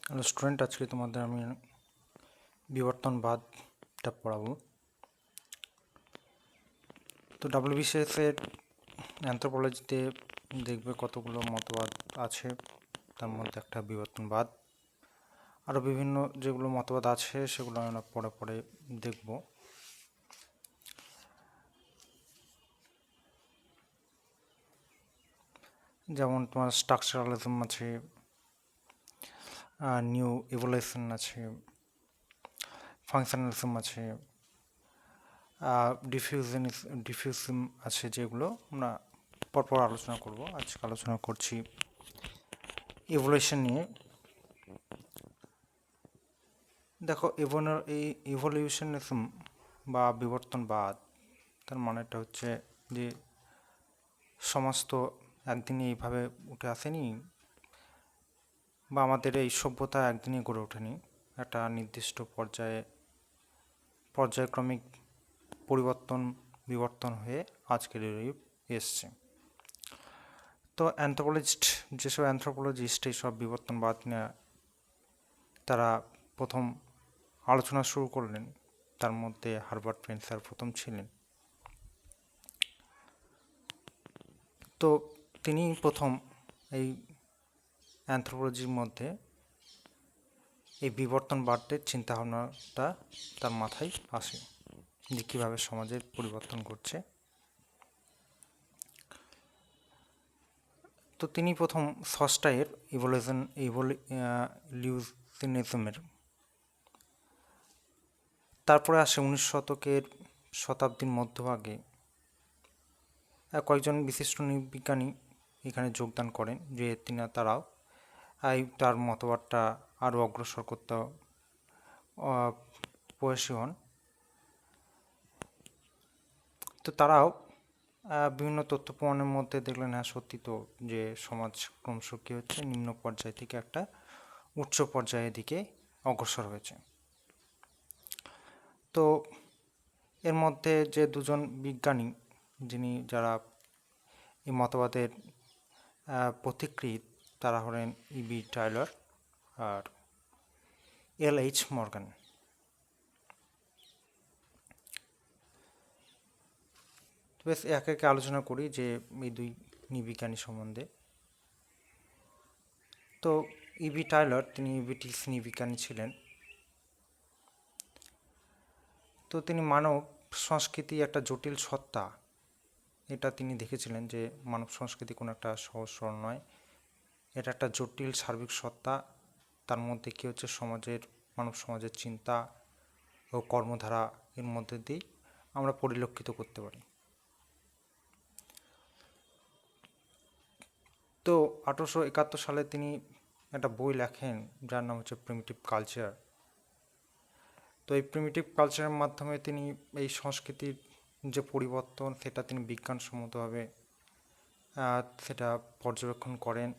Hello student, আজকে তোমাদের আমি বিবর্তনবাদটা পড়াবো। তো ডাব্লিউবিসিএস এর অ্যানথ্রোপোলজিতে দেখবে কতগুলো মতবাদ আছে, তার মধ্যে একটা বিবর্তনবাদ। আরও বিভিন্ন যেগুলো মতবাদ আছে সেগুলো আমরা পরে পরে দেখব। যেমন তোমার স্ট্রাকচারালিজম আছে, নিউ ইভলিউশন আছে, ফাংশনালিজম আছে, ডিফিউজিজম আছে, যেগুলো আমরা পরপর আলোচনা করব। আজকে আলোচনা করছি ইভলিউশন নিয়ে। দেখো, এই ইভলিউশনিজম বা বিবর্তনবাদ, তার মানেটা হচ্ছে যে সমাজ তো একদিনে এইভাবে উঠে আসেনি, বা আমাদের এই সভ্যতা একদিনে গড়ে ওঠেনি। একটা নির্দিষ্ট পর্যায়ক্রমিক বিবর্তন হয়ে আজকের এই এসছে। তো যেসব অ্যানথ্রোপোলজিস্ট এইসব বিবর্তনবাদ নিয়ে তারা প্রথম আলোচনা শুরু করলেন, তার মধ্যে হারবার্ট স্পেন্সার প্রথম ছিলেন। তো তিনি প্রথম এই অ্যানথ্রোপোলজির মধ্যে এই বিবর্তনবাদের চিন্তাভাবনাটা তার মাথায় আসে, যে কীভাবে সমাজের পরিবর্তন ঘটছে। তো তিনি প্রথম সস্টায়ের ইভলিউশনিজমের, তারপরে আসে 19 শতাব্দীর মধ্যভাগে কয়েকজন বিশিষ্ট বিজ্ঞানী এখানে যোগদান করেন, যে তারাও তার মতবাদটা আরও অগ্রসর করতে প্রয়াসী হন। তো তারাও বিভিন্ন তথ্য প্রমাণের মধ্যে দেখলেন, হ্যাঁ সত্যি তো, যে সমাজ ক্রমশ কী হচ্ছে, নিম্ন পর্যায় থেকে একটা উচ্চ পর্যায়ের দিকে অগ্রসর হয়েছে। তো এর মধ্যে যে দুজন বিজ্ঞানী যারা এই মতবাদের পথিকৃৎ, তারা হলেন ইবি টাইলার আর L.H. মর্গান। বেশ একে একে আলোচনা করি যে এই দুই নৃবিজ্ঞানী সম্বন্ধে। তো ইবি টাইলার, তিনি ব্রিটিশ নৃবিজ্ঞানী ছিলেন। তো তিনি মানব সংস্কৃতি একটা জটিল সত্তা, এটা তিনি দেখেছিলেন, যে মানব সংস্কৃতি কোনো একটা সহজ সরল নয়, এটা একটা জটিল সার্বিক সত্তা। তার মধ্যে কী হচ্ছে, মানব সমাজের চিন্তা ও কর্মধারা এর মধ্যে দিয়ে আমরা পরিলক্ষিত করতে পারি। তো 1871 সালে তিনি একটা বই লেখেন, যার নাম হচ্ছে প্রিমিটিভ কালচার। তো এই প্রিমিটিভ কালচারের মাধ্যমে তিনি এই সংস্কৃতির যে পরিবর্তন, সেটা তিনি বিজ্ঞানসম্মতভাবে সেটা পর্যবেক্ষণ করেন,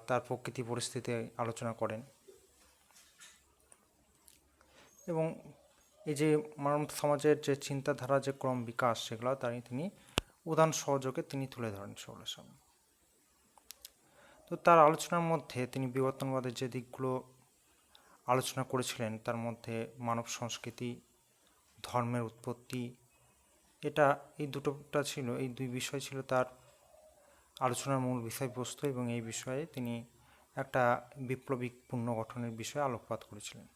তার প্রকৃতি পরিস্থিতি আলোচনা করেন, এবং এই যে মানব সমাজের যে চিন্তাধারা, যে ক্রম বিকাশ, সেগুলো তিনি উদাহরণ সহযোগে তিনি তুলে ধরেন সকলের সামনে। তো তার আলোচনার মধ্যে তিনি বিবর্তনবাদের যে দিকগুলো আলোচনা করেছিলেন, তার মধ্যে মানব সংস্কৃতি, ধর্মের উৎপত্তি, এই দুই বিষয় ছিল তার আলোচনার মূল বিষয়বস্তু, এবং এই বিষয়ে তিনি একটা বিপ্লবিক পুনর্গঠনের বিষয়ে আলোকপাত করেছিলেন।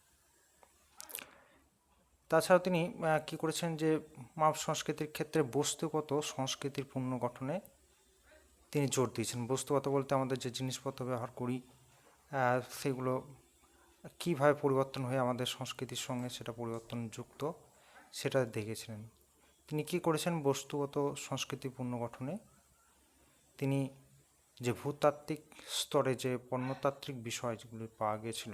তাছাড়াও তিনি কী করেছেন, যে মানব সংস্কৃতির ক্ষেত্রে বস্তুগত সংস্কৃতির পুনর্গঠনে তিনি জোর দিয়েছেন। বস্তুগত বলতে আমাদের যে জিনিসপত্র ব্যবহার করি, সেগুলো কীভাবে পরিবর্তন হয়ে আমাদের সংস্কৃতির সঙ্গে সেটা পরিবর্তনযুক্ত, সেটা দেখেছিলেন। তিনি কী করেছেন, বস্তুগত সংস্কৃতি পুনর্গঠনে তিনি যে ভূতাত্ত্বিক স্তরে যে প্রত্নতাত্ত্বিক বিষয় যেগুলি পাওয়া গিয়েছিল,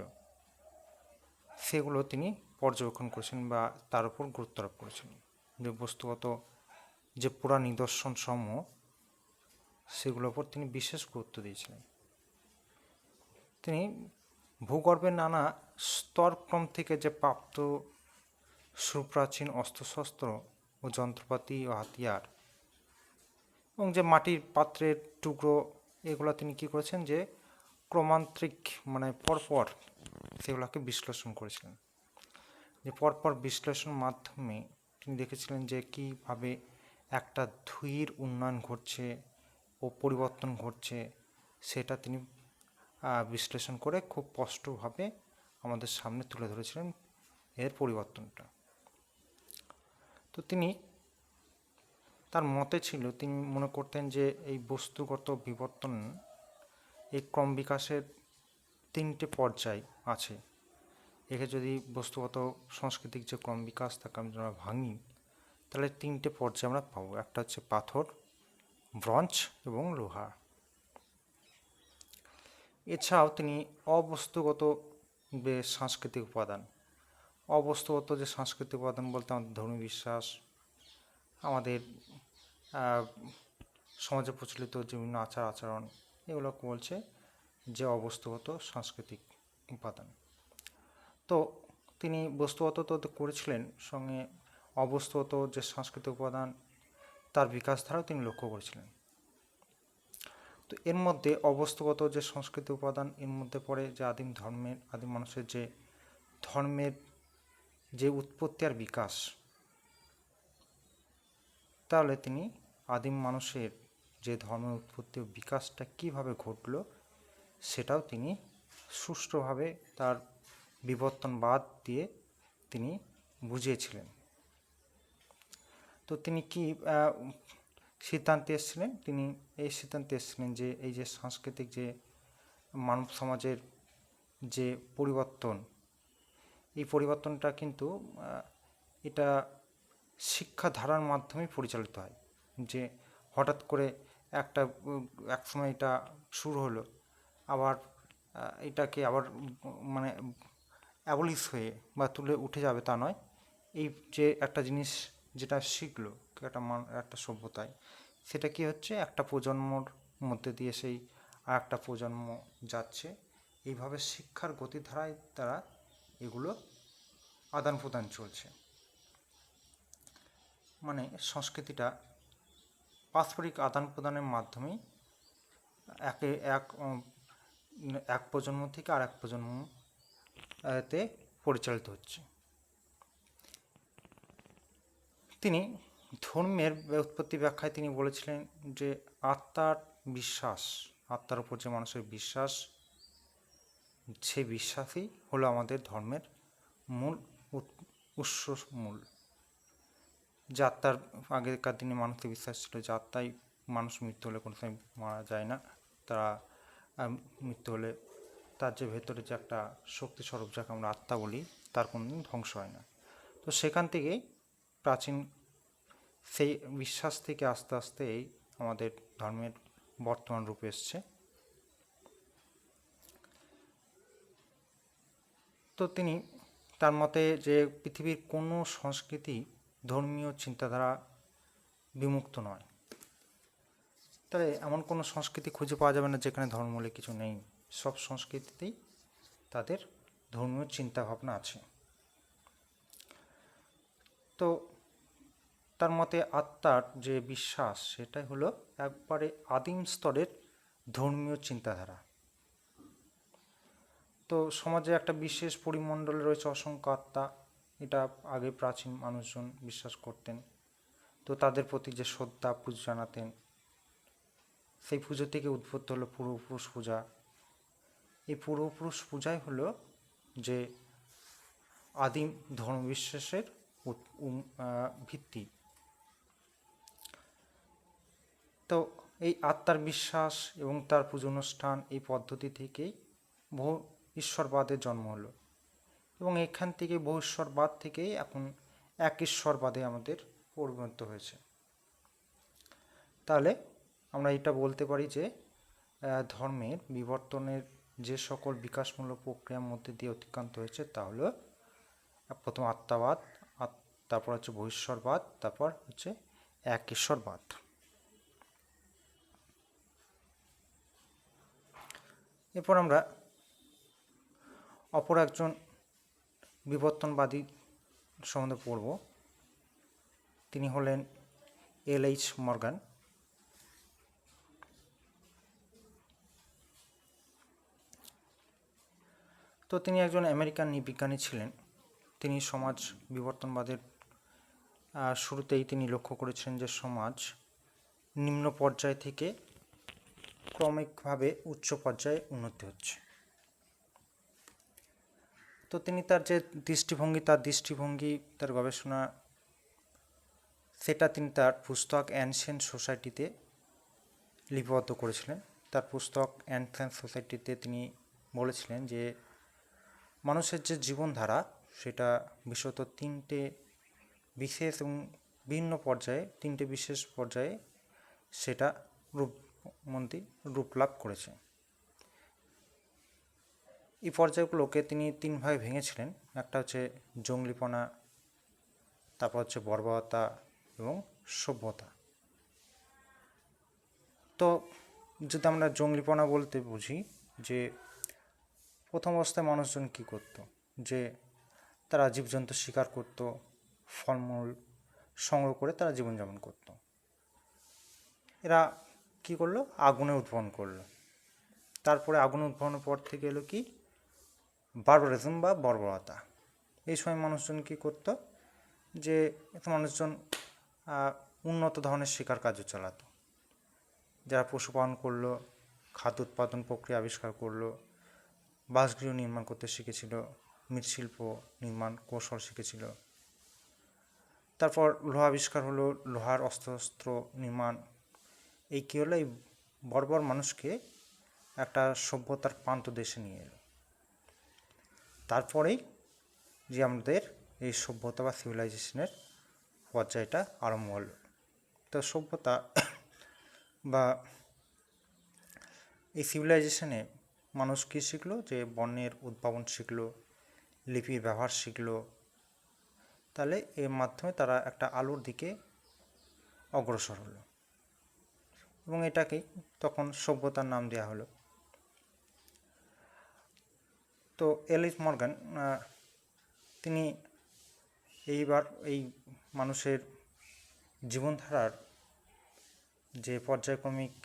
সেগুলো তিনি পর্যবেক্ষণ করেছেন বা তার উপর গুরুত্ব আরোপ করেছেন। যে বস্তুগত যে পুরা নিদর্শন সমূহ, সেগুলোর উপর তিনি বিশেষ গুরুত্ব দিয়েছিলেন। তিনি ভূগর্ভের নানা স্তরক্রম থেকে যে প্রাপ্ত সুপ্রাচীন অস্ত্রশস্ত্র ও যন্ত্রপাতি ও হাতিয়ার, এবং যে মাটির পাত্রের টুকরো, এগুলো তিনি কী করেছেন, যে ক্রমান্তিক মানে পরপর সেগুলোকে বিশ্লেষণ করেছিলেন। যে পরপর বিশ্লেষণের মাধ্যমে তিনি দেখেছিলেন যে কীভাবে একটা ধুয়ির উন্নয়ন ঘটছে ও পরিবর্তন ঘটছে, সেটা তিনি বিশ্লেষণ করে খুব স্পষ্টভাবে আমাদের সামনে তুলে ধরেছিলেন এর পরিবর্তনটা। তো তিনি তার মতে ছিল, তিনি মনে করতেন যে এই বস্তুগত বিবর্তন, এই ক্রম বিকাশের 3টে পর্যায় আছে। একে যদি বস্তুগত সাংস্কৃতিক যে ক্রম বিকাশ তাকে আমরা ভাঙি, তাহলে 3টে পর্যায়ে আমরা পাবো। একটা হচ্ছে পাথর, ব্রঞ্জ এবং লোহা। এছাড়াও তিনি অবস্তুগত যে সাংস্কৃতিক উপাদান, অবস্তুগত যে সাংস্কৃতিক উপাদান বলতে আমাদের ধর্মীয় বিশ্বাস, আমাদের সমাজে প্রচলিত যে বিভিন্ন আচার আচরণ, এগুলোকে বলছে যে অবস্তুগত সাংস্কৃতিক উপাদান। তো তিনি বস্তুগত তো করেছিলেন, সঙ্গে অবস্তুগত যে সাংস্কৃতিক উপাদান তার বিকাশ ধারাও তিনি লক্ষ্য করেছিলেন। তো এর মধ্যে অবস্তুগত যে সংস্কৃতি উপাদান, এর মধ্যে পড়ে যে আদিম মানুষের যে ধর্মের যে উৎপত্তি আর বিকাশ। তাহলে তিনি আদিম মানুষের যে ধর্মের উৎপত্তি ও বিকাশটা কীভাবে ঘটলো সেটাও তিনি সুষ্ঠুভাবে তার বিবর্তনবাদ দিয়ে তিনি বুঝিয়েছিলেন। তো তিনি কি সিদ্ধান্তে এসেছিলেন? তিনি এই সিদ্ধান্তে এসেছিলেন যে এই যে সাংস্কৃতিক যে মানব সমাজের যে পরিবর্তন, এই পরিবর্তনটা কিন্তু এটা শিক্ষাধারার মাধ্যমে পরিচালিত হয়। যে হঠাৎ করে এক সময় এটা শুরু হলো, আবার এটাকে আবার মানে অ্যাবলিশ হয়ে বা তুলে উঠে যাবে তা নয়। এই যে একটা জিনিস যেটা শিখলো একটা সভ্যতায়, সেটা কি হচ্ছে একটা প্রজন্মর মধ্যে দিয়ে সেই আর একটা প্রজন্ম যাচ্ছে। এইভাবে শিক্ষার গতিধারায় তারা এগুলো আদান প্রদান চলছে। মানে সংস্কৃতিটা পারস্পরিক আদান প্রদানের মাধ্যমেই এক প্রজন্ম থেকে আর এক প্রজন্মতে পরিচালিত হচ্ছে। তিনি ধর্মের উৎপত্তি ব্যাখ্যায় তিনি বলেছিলেন যে আত্মার উপর যে মানুষের বিশ্বাস, সেই বিশ্বাসই হলো আমাদের ধর্মের মূল মূল। যে আত্মার, আগেকার দিনে মানুষের বিশ্বাস ছিল যে আত্মাই, মানুষ মৃত্যু হলে কোনো সময় মারা যায় না, তারা মৃত্যু হলে তার যে ভেতরে যে একটা শক্তি স্বরূপ যাকে আমরা আত্মা বলি, তার কোনোদিন ধ্বংস হয় না। তো সেখান থেকেই প্রাচীন সেই বিশ্বাস থেকে আস্তে আস্তে এই আমাদের ধর্মের বর্তমান রূপ এসছে। তো তিনি তার মতে যে পৃথিবীর কোনো সংস্কৃতি ধর্মীয় চিন্তাধারা বিমুক্ত নয়। তাহলে এমন কোনো সংস্কৃতি খুঁজে পাওয়া যাবে না যেখানে ধর্ম বলে কিছু নেই। সব সংস্কৃতিতেই তাদের ধর্মীয় চিন্তাভাবনা আছে। তো তার মতে আত্মার যে বিশ্বাস, সেটাই হলো একবারে আদিম স্তরের ধর্মীয় চিন্তাধারা। তো সমাজে একটা বিশেষ পরিমণ্ডলে রয়েছে অসংখ্য আত্মা, এটা আগে প্রাচীন মানুষজন বিশ্বাস করতেন। তো তাদের প্রতি যে শ্রদ্ধা পুজো জানাতেন, সেই পুজো থেকে উদ্ভূত হলো পূর্বপুরুষ পূজা। এই পূর্বপুরুষ পূজাই হলো যে আদিম ধর্মবিশ্বাসের ভিত্তি। তো এই আত্মার বিশ্বাস এবং তার পুজো অনুষ্ঠান, এই পদ্ধতি থেকেই বহু ঈশ্বরবাদের জন্ম হলো, এবং এখান থেকে বহু ঈশ্বরবাদ থেকেই এখন এক ঈশ্বরবাদে আমাদের পরিণত হয়েছে। তাহলে আমরা এটা বলতে পারি যে ধর্মের বিবর্তনের যে সকল বিকাশমূলক প্রক্রিয়ার মধ্যে দিয়ে অতিক্রান্ত হয়েছে তা হলো প্রথম আত্মাবাদ, তারপর হচ্ছে বহিশ্বরবাদ, তারপর হচ্ছে এক ঈশ্বরবাদ। এরপর আমরা অপর একজন বিবর্তনবাদী সম্বন্ধে পড়ব। তিনি হলেন L.H. মর্গান। তো তিনি একজন আমেরিকান নৃবিজ্ঞানী ছিলেন। তিনি সমাজ বিবর্তনবাদের শুরুতেই তিনি লক্ষ্য করেছেন যে সমাজ নিম্ন পর্যায় থেকে ক্রমিকভাবে উচ্চ পর্যায়ে উন্নতি হচ্ছে। তো তিনি তার যে দৃষ্টিভঙ্গি, তার গবেষণা, সেটা তিনি তার পুস্তক অ্যানসিয়েন্ট সোসাইটিতে লিপিবদ্ধ করেছিলেন। তার পুস্তক অ্যানসিয়েন্ট সোসাইটিতে তিনি বলেছিলেন যে মানুষের যে জীবনধারা সেটা বিশেষত তিনটে বিশেষ পর্যায়ে সেটা রূপ লাভ করেছে। এই পর্যায়গুলোকে তিনি তিন ভাগে ভেঙেছিলেন। একটা হচ্ছে জঙ্গলিপনা, তারপর হচ্ছে বর্বরতা এবং সভ্যতা। তো যদি আমরা জঙ্গলিপনা বলতে বুঝি যে প্রথম অবস্থায় মানুষজন কী করতো, যে তারা জীবজন্তু শিকার করত, ফলমূল সংগ্রহ করে তারা জীবনযাপন করত। এরা কি করলো, আগুনের উদ্ভাবন করলো। তারপরে আগুনের উদ্ভাবনের পর থেকে এলো কি, বারবারিজম বা বর্বরতা। এই সময় মানুষজন কী করতো, যে মানুষজন উন্নত ধরনের শিকার কার্য চালাতো। যারা পশুপালন করলো, খাদ্য উৎপাদন প্রক্রিয়া আবিষ্কার করলো, বাসগৃহ নির্মাণ করতে শিখেছিল, মৃৎশিল্প নির্মাণ কৌশল শিখেছিল। তারপর লোহা আবিষ্কার হলো, লোহার অস্ত্র নির্মাণ। এই কী হলো, এই বর্বর মানুষকে একটা সভ্যতার প্রান্ত দেশে নিয়ে এলো। তারপরেই যে আমাদের এই সভ্যতা বা সিভিলাইজেশনের পর্যায়টা আরম্ভ হলো। তো সভ্যতা বা এই সিভিলাইজেশনে মানুষ কী শিখলো, যে বর্ণের উদ্ভাবন শিখলো, লিপির ব্যবহার শিখলো। তাহলে এর মাধ্যমে তারা একটা আলোর দিকে অগ্রসর হলো এবং এটাকেই তখন সভ্যতার নাম দেওয়া হলো। তো এলিস মর্গান তিনি এইবার এই মানুষের জীবনধারার যে পর্যায়ক্রমিক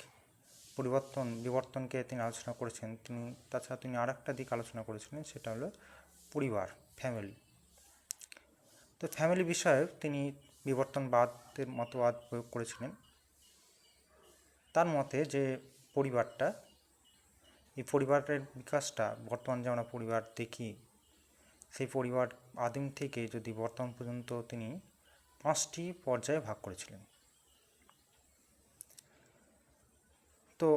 বিবর্তনকে তিনি আলোচনা করেছেন। তাছাড়া তিনি আর একটা দিক আলোচনা করেছিলেন, সেটা হলো পরিবার, ফ্যামিলি। তো ফ্যামিলি বিষয়ে তিনি বিবর্তনবাদের মতবাদ প্রয়োগ করেছিলেন। তার মতে যে এই পরিবারের বিকাশটা, বর্তমান যে আমরা পরিবার দেখি, সেই পরিবার আদিম থেকে যদি বর্তমান পর্যন্ত তিনি 5টি পর্যায়ে ভাগ করেছিলেন। তো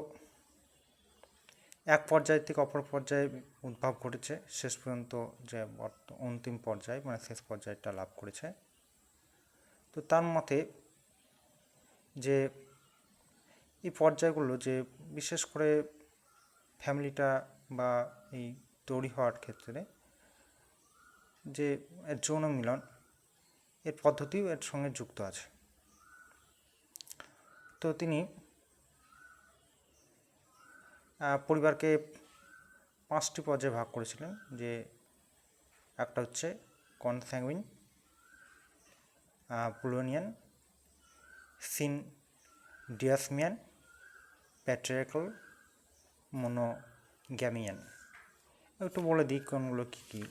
এক পর্যায় থেকে অপর পর্যায়ে উদ্ভব ঘটেছে, শেষ পর্যন্ত যে অন্তিম পর্যায় মানে শেষ পর্যায়টা লাভ করেছে। তো তার মতে যে এই পর্যায়গুলো, যে বিশেষ করে ফ্যামিলিটা বা এই তৈরি হওয়ার ক্ষেত্রে যে যৌন মিলন এর পদ্ধতিও এর সঙ্গে যুক্ত আছে। তো তিনি পরিবারকে 5টি পর্যায়ে ভাগ করেছিলেন। যে একটা হচ্ছে কনস্যাঙ্গুইন, পোলোনিয়ান, সিনডিয়াসমিয়ান, প্যাট্রিয়ার্কাল, মোনোগ্যামিয়ান। একটু বলে দিই কোনগুলো কী কী।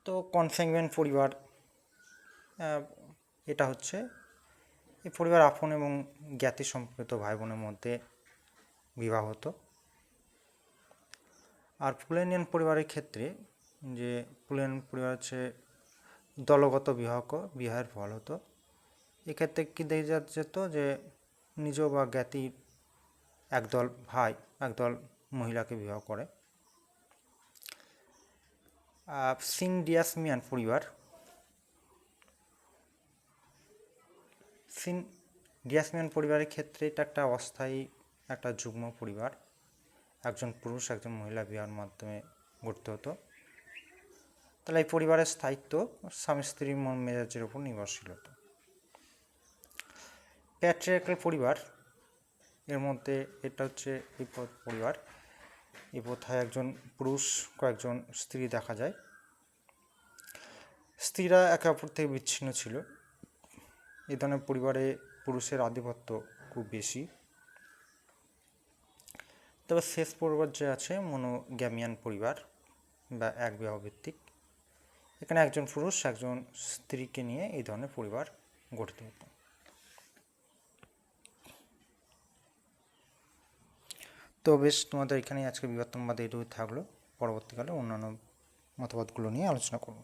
তো কনস্যাঙ্গুইন পরিবার, এটা হচ্ছে এই পরিবার আপন এবং জ্ঞাতি সম্পর্কিত ভাই বোনের মধ্যে বিবাহ হতো। আর পোলোনিয়ান পরিবারের ক্ষেত্রে, যে পোলোনিয়ান পরিবার হচ্ছে দলগত বিবাহের ফল হতো। এক্ষেত্রে কী দেখা যেত, যে নিজ বা জ্ঞাতি একদল ভাই একদল মহিলাকে বিবাহ করে। সিনডিয়াসমিয়ান পরিবারের ক্ষেত্রে এটা একটা অস্থায়ী একটা যুগ্ম পরিবার, একজন পুরুষ একজন মহিলা বিবাহের মাধ্যমে গড়তে হতো। তাহলে এই পরিবারের স্থায়িত্ব স্বামী স্ত্রীর মন মেজাজের উপর নির্ভরশীল হতো। প্যাট্রিয়ার্কাল পরিবার, এর মধ্যে এটা হচ্ছে এই পরিবার, এই প্রথায় একজন পুরুষ কয়েকজন স্ত্রী দেখা যায়। স্ত্রীরা একে অপর থেকে বিচ্ছিন্ন ছিল। এই ধরনের পরিবারে পুরুষের আধিপত্য খুব বেশি। তবে শেষ পরিবার যে আছে মনোগ্যামিয়ান পরিবার বা এক বিবাহ ভিত্তিক, এখানে একজন পুরুষ একজন স্ত্রীকে নিয়ে এই ধরনের পরিবার গঠিত হতো। তো বেশ, তোমাদের এখানে আজকে বিবর্তনবাদ এইটুকু থাকলো। পরবর্তীকালে অন্যান্য মতবাদগুলো নিয়ে আলোচনা করব।